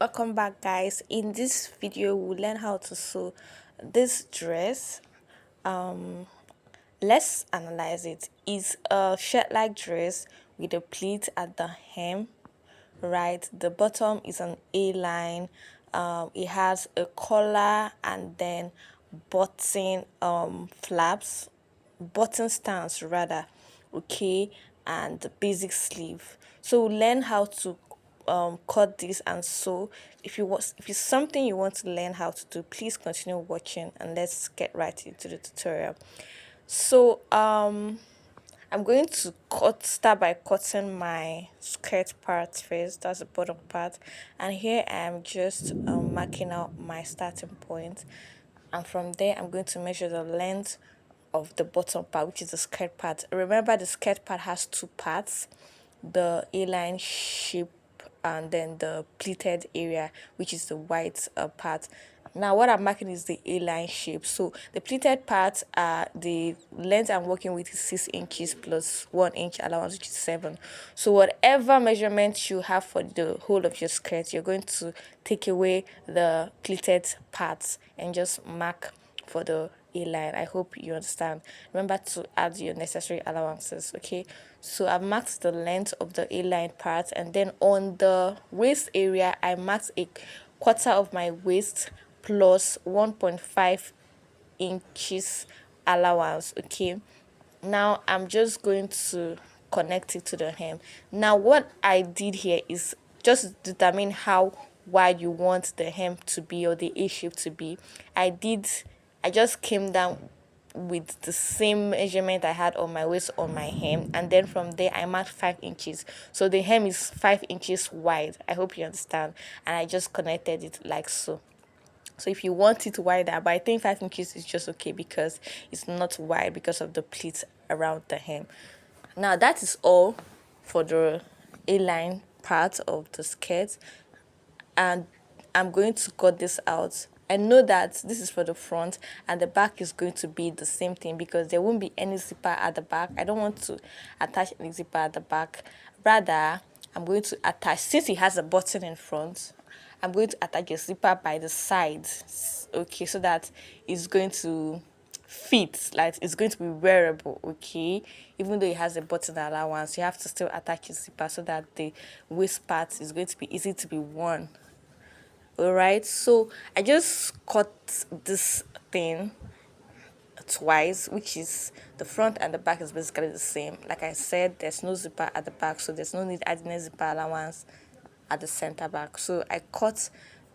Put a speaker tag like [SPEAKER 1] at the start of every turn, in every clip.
[SPEAKER 1] Welcome back, guys. In this video we'll learn how to sew this dress. Let's analyze it. It's a shirt-like dress with a pleat at the hem, right? The bottom is an A-line. It has a collar and then button flaps, button stance rather, okay, and the basic sleeve. So we'll learn how to cut this and sew. If it's something you want to learn how to do, please continue watching and let's get right into the tutorial. So I'm going to start by cutting my skirt part first. That's the bottom part, and here I am just marking out my starting point, and from there I'm going to measure the length of the bottom part, which is the skirt part. Remember, the skirt part has two parts: the A-line shape and then the pleated area, which is the white part. Now what I'm marking is the A-line shape. So the pleated part, the length I'm working with is 6 inches plus 1 inch allowance, which is 7. So whatever measurement you have for the whole of your skirt, you're going to take away the pleated parts and just mark for the A-line. I hope you understand. Remember to add your necessary allowances, okay? So I've marked the length of the A-line part, and then on the waist area I marked a quarter of my waist plus 1.5 inches allowance, okay? Now I'm just going to connect it to the hem. Now what I did here is just determine how wide you want the hem to be, or the A shape to be. I just came down with the same measurement I had on my waist on my hem, and then from there I marked 5 inches. So the hem is 5 inches wide. I hope you understand. And I just connected it like so. So if you want it wider, but I think 5 inches is just okay because it's not wide because of the pleats around the hem. Now that is all for the A-line part of the skirt, and I'm going to cut this out. I know that this is for the front and the back is going to be the same thing because there won't be any zipper at the back. I don't want to attach any zipper at the back. Rather, I'm going to attach, since it has a button in front, I'm going to attach a zipper by the sides, okay, so that it's going to fit, like it's going to be wearable, okay. Even though it has a button allowance, you have to still attach a zipper so that the waist part is going to be easy to be worn. All right, so I just cut this thing twice, which is the front and the back is basically the same. Like I said, there's no zipper at the back, so there's no need adding a zipper allowance at the center back. So I cut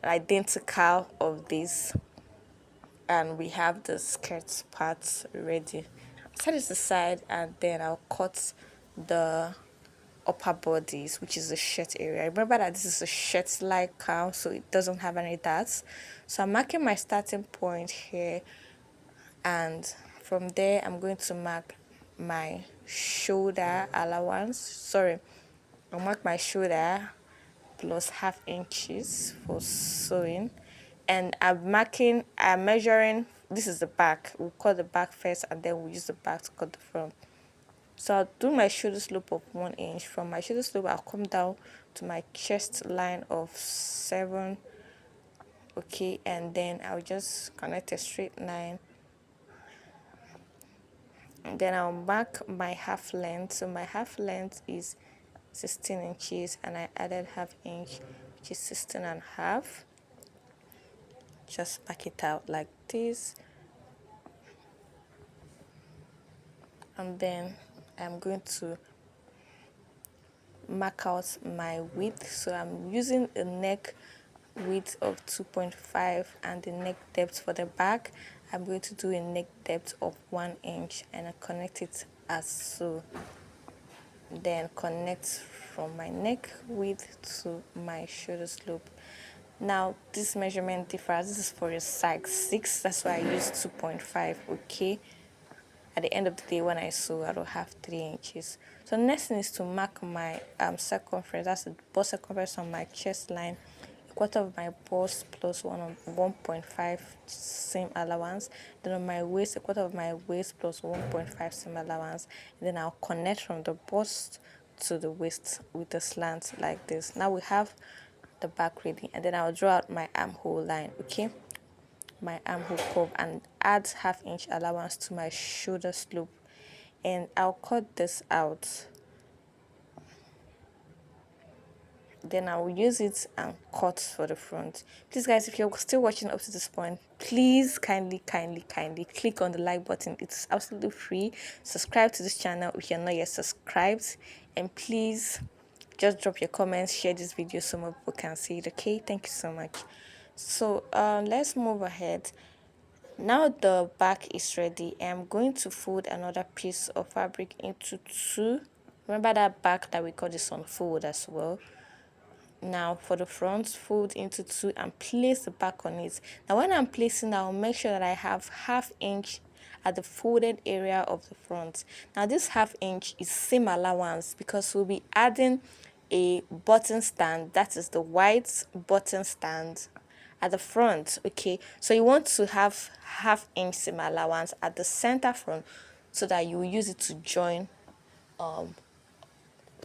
[SPEAKER 1] an identical of this, and we have the skirt part ready. Set it aside, and then I'll cut the upper bodies, which is the shirt area. Remember that this is a shirt like gown, so it doesn't have any darts. So I'm marking my starting point here, and from there I'm going to mark my shoulder allowance. Sorry, I'll mark my shoulder plus half inches for sewing, and I'm measuring. This is the back. We'll cut the back first, and then we'll use the back to cut the front. So I'll do my shoulder slope of 1 inch. From my shoulder slope, I'll come down to my chest line of 7. Okay, and then I'll just connect a straight line. And then I'll mark my half length. So my half length is 16 inches, and I added half inch, which is 16 and a half. Just back it out like this. And then I'm going to mark out my width. So I'm using a neck width of 2.5, and the neck depth for the back, I'm going to do a neck depth of 1 inch, and I connect it as so. Then connect from my neck width to my shoulder slope. Now this measurement differs. This is for a size 6, that's why I use 2.5, okay. At the end of the day, when I sew, I will have 3 inches. So next thing is to mark my circumference. That's the bust circumference on my chest line. A quarter of my bust plus 1.5 seam allowance. Then on my waist, a quarter of my waist plus 1.5 seam allowance. And then I'll connect from the bust to the waist with a slant like this. Now we have the back ready, and then I'll draw out my armhole line, okay, my armhole curve, and add half-inch allowance to my shoulder slope, and I'll cut this out. Then I will use it and cut for the front. Please guys, if you're still watching up to this point, please kindly click on the like button. It's absolutely free. Subscribe to this channel if you're not yet subscribed, and please just drop your comments, share this video so more people can see it. Okay, thank you so much. So let's move ahead. Now the back is ready. I'm going to fold another piece of fabric into two. Remember that back that we cut this on fold as well. Now for the front, fold into two and place the back on it. Now when I'm placing, I'll make sure that I have half-inch at the folded area of the front. Now this half-inch is seam allowance because we'll be adding a button stand, that is the white button stand at the front. Okay, so you want to have half-inch seam allowance at the center front so that you will use it to join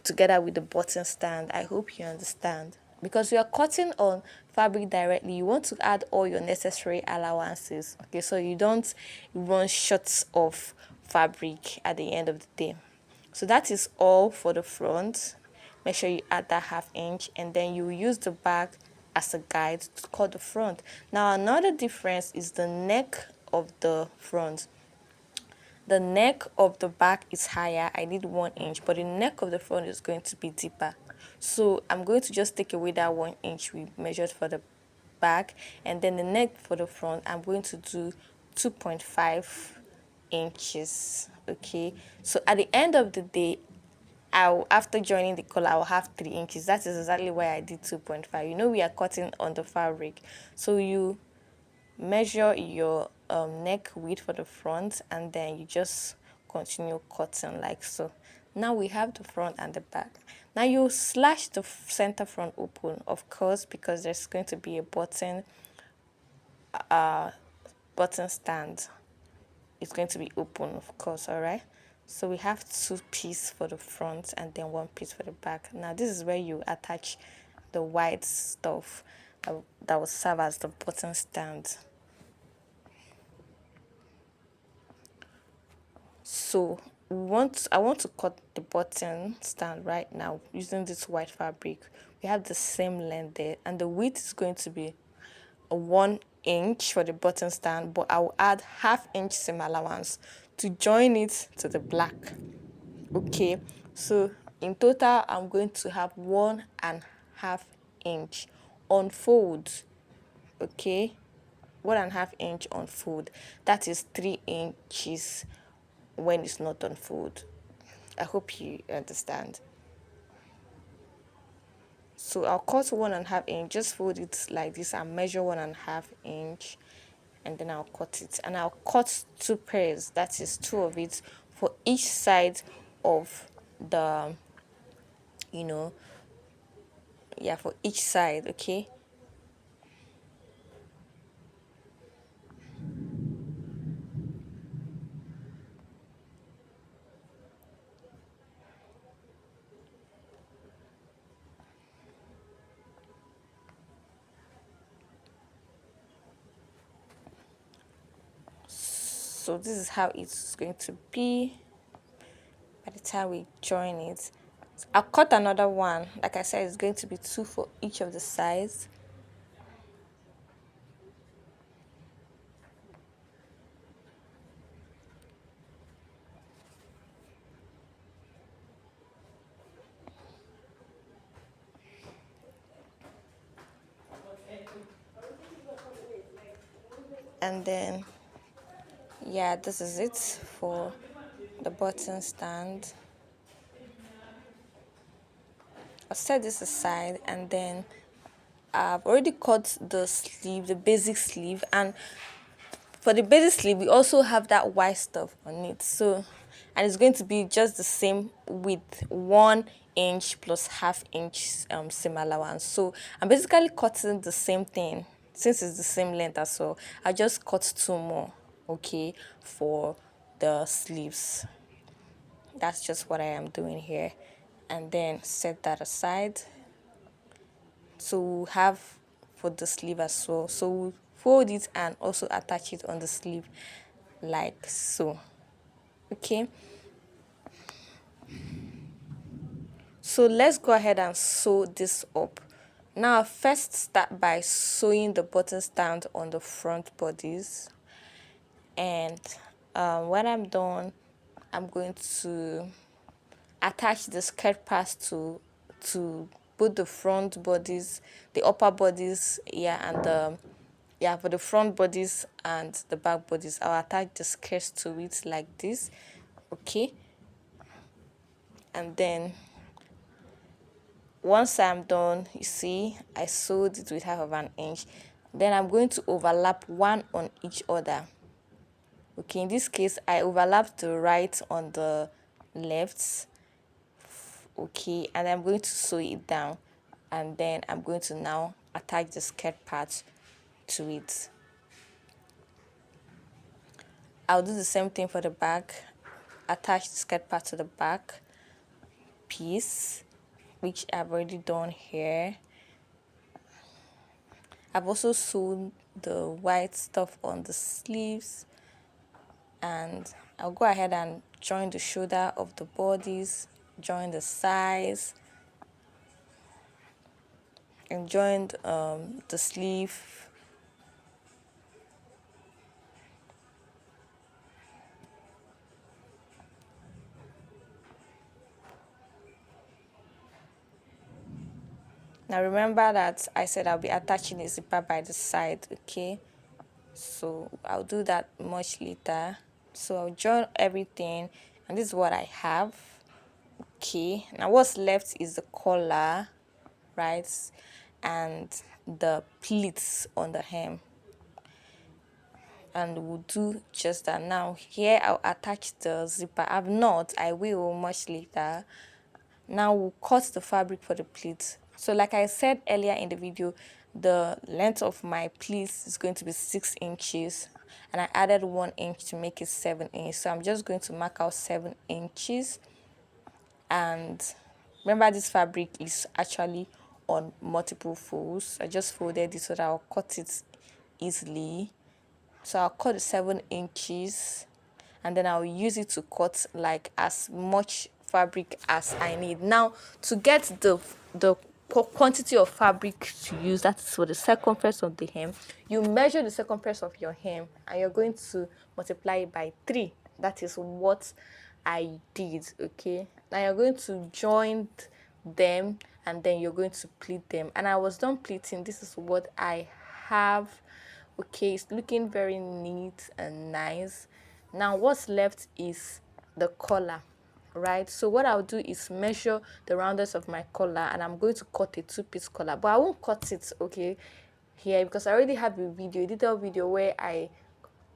[SPEAKER 1] together with the button stand. I hope you understand. Because you are cutting on fabric directly, you want to add all your necessary allowances. Okay, so you don't run short of fabric at the end of the day. So that is all for the front. Make sure you add that half-inch, and then you use the back as a guide to cut the front. Now another difference is the neck of the front. The neck of the back is higher, I need 1 inch, but the neck of the front is going to be deeper. So I'm going to just take away that 1 inch we measured for the back, and then the neck for the front I'm going to do 2.5 inches. Okay, so at the end of the day, after joining the collar, I'll have 3 inches. That is exactly why I did 2.5. You know, we are cutting on the fabric, so you measure your neck width for the front, and then you just continue cutting like so. Now we have the front and the back. Now you slash the center front open, of course, because there's going to be a button stand. It's going to be open, of course. All right, so we have 2 pieces for the front and then 1 piece for the back. Now this is where you attach the white stuff that will serve as the button stand. So I want to cut the button stand right now using this white fabric. We have the same length there, and the width is going to be a 1 inch for the button stand, but I will add half-inch seam allowance to join it to the black. Okay, so in total I'm going to have 1.5 inch on fold. Okay, 1.5 inch on fold. That is 3 inches when it's not on fold. I hope you understand. So I'll cut 1.5 inch, just fold it like this and measure 1.5 inch, and then I'll cut it. And I'll cut 2 pairs, that is 2 of it for each side of the, yeah, for each side. Okay, so this is how it's going to be by the time we join it. I'll cut another one. Like I said, it's going to be 2 for each of the sides. And then, yeah, this is it for the button stand. I'll set this aside, and then I've already cut the sleeve, the basic sleeve, and for the basic sleeve we also have that white stuff on it. So, and it's going to be just the same width, 1 inch plus half-inch seam allowance. So I'm basically cutting the same thing since it's the same length as well. I just cut 2 more, okay, for the sleeves. That's just what I am doing here, and then set that aside. So we'll have for the sleeve as well. So we'll fold it and also attach it on the sleeve like so. Okay, so let's go ahead and sew this up. Now first start by sewing the button stand on the front bodies, and when I'm done, I'm going to attach the skirt parts to both the front bodies, the upper bodies, yeah, and the yeah, for the front bodies and the back bodies. I'll attach the skirts to it like this. Okay, and then once I'm done, you see I sewed it with 1/2 inch. Then I'm going to overlap one on each other. Okay, in this case I overlapped the right on the left. Okay, and I'm going to sew it down, and then I'm going to now attach the skirt part to it. I'll do the same thing for the back. Attach the skirt part to the back piece, which I've already done here. I've also sewn the white stuff on the sleeves, and I'll go ahead and join the shoulder of the bodies, join the sides, and join the sleeve. Now remember that I said I'll be attaching a zipper by the side, okay? So I'll do that much later. So I'll join everything, and this is what I have. Okay, now what's left is the collar, right, and the pleats on the hem, and we'll do just that. Now here I'll attach the zipper. I will much later. Now we'll cut the fabric for the pleats. So like I said earlier in the video, the length of my pleats is going to be 6 inches, and I added 1 inch to make it 7 inches. So I'm just going to mark out 7 inches. And remember, this fabric is actually on multiple folds. I just folded it so that I'll cut it easily. So I'll cut the 7 inches, and then I'll use it to cut like as much fabric as I need. Now to get the quantity of fabric to use, that's for the circumference of the hem, you measure the circumference of your hem and you're going to multiply it by 3. That is what I did. Okay, now you're going to join them, and then you're going to pleat them. And I was done pleating. This is what I have. Okay, it's looking very neat and nice. Now what's left is the collar, right? So what I'll do is measure the roundness of my collar, and I'm going to cut a 2-piece collar, but I won't cut it, okay, here, because I already have a detailed video where I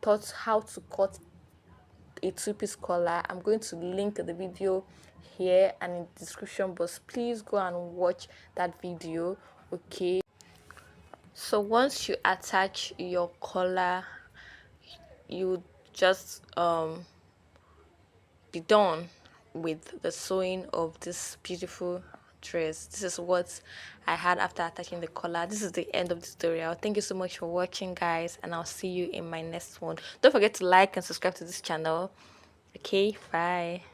[SPEAKER 1] taught how to cut a 2-piece collar. I'm going to link the video here and in the description box. Please go and watch that video. Okay, so once you attach your collar, you just be done with the sewing of this beautiful dress. This is what I had after attaching the collar. This is the end of the tutorial. Thank you so much for watching, guys, and I'll see you in my next one. Don't forget to like and subscribe to this channel. Okay, bye.